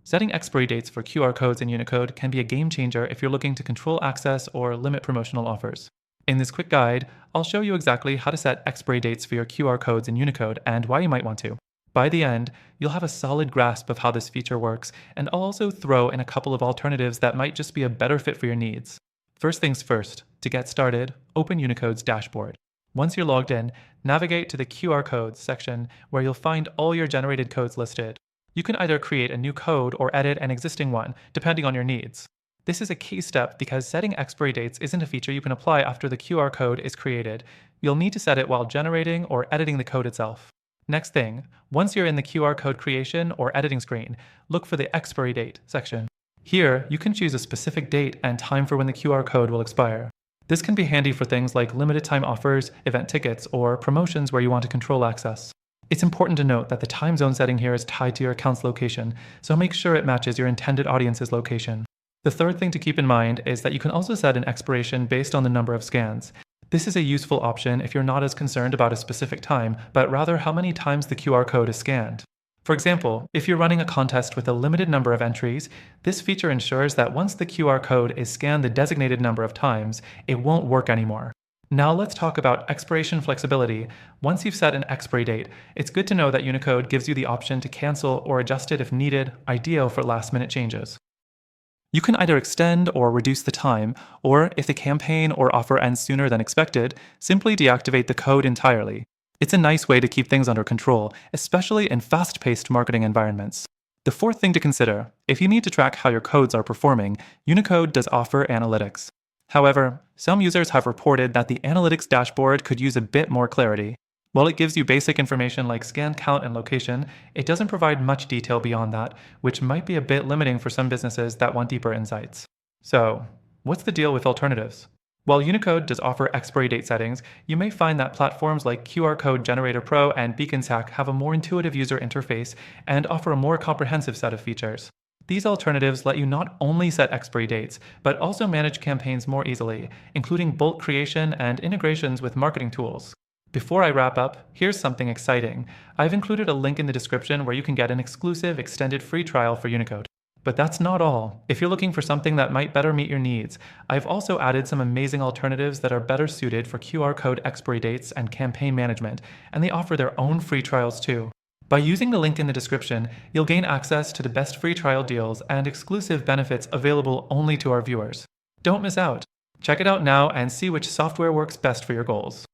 Setting expiry dates for QR codes in Unicode can be a game changer if you're looking to control access or limit promotional offers. In this quick guide, I'll show you exactly how to set expiry dates for your QR codes in Unicode and why you might want to. By the end, you'll have a solid grasp of how this feature works, and I'll also throw in a couple of alternatives that might just be a better fit for your needs. First things first, to get started, open Unicode's dashboard. Once you're logged in, navigate to the QR codes section where you'll find all your generated codes listed. You can either create a new code or edit an existing one, depending on your needs. This is a key step because setting expiry dates isn't a feature you can apply after the QR code is created. You'll need to set it while generating or editing the code itself. Next thing, once you're in the QR code creation or editing screen, look for the expiry date section. Here, you can choose a specific date and time for when the QR code will expire. This can be handy for things like limited time offers, event tickets, or promotions where you want to control access. It's important to note that the time zone setting here is tied to your account's location, so make sure it matches your intended audience's location. The third thing to keep in mind is that you can also set an expiration based on the number of scans. This is a useful option if you're not as concerned about a specific time, but rather how many times the QR code is scanned. For example, if you're running a contest with a limited number of entries, this feature ensures that once the QR code is scanned the designated number of times, it won't work anymore. Now let's talk about expiration flexibility. Once you've set an expiry date, it's good to know that Unicode gives you the option to cancel or adjust it if needed, ideal for last-minute changes. You can either extend or reduce the time, or if the campaign or offer ends sooner than expected, simply deactivate the code entirely. It's a nice way to keep things under control, especially in fast-paced marketing environments. The fourth thing to consider, if you need to track how your codes are performing, Unicode does offer analytics. However, some users have reported that the analytics dashboard could use a bit more clarity. While it gives you basic information like scan count and location, it doesn't provide much detail beyond that, which might be a bit limiting for some businesses that want deeper insights. So, what's the deal with alternatives? While Unicode does offer expiry date settings, you may find that platforms like QR Code Generator Pro and Beacons Hack have a more intuitive user interface and offer a more comprehensive set of features. These alternatives let you not only set expiry dates, but also manage campaigns more easily, including bulk creation and integrations with marketing tools. Before I wrap up, here's something exciting. I've included a link in the description where you can get an exclusive extended free trial for Unicode. But that's not all. If you're looking for something that might better meet your needs, I've also added some amazing alternatives that are better suited for QR code expiry dates and campaign management, and they offer their own free trials too. By using the link in the description, you'll gain access to the best free trial deals and exclusive benefits available only to our viewers. Don't miss out. Check it out now and see which software works best for your goals.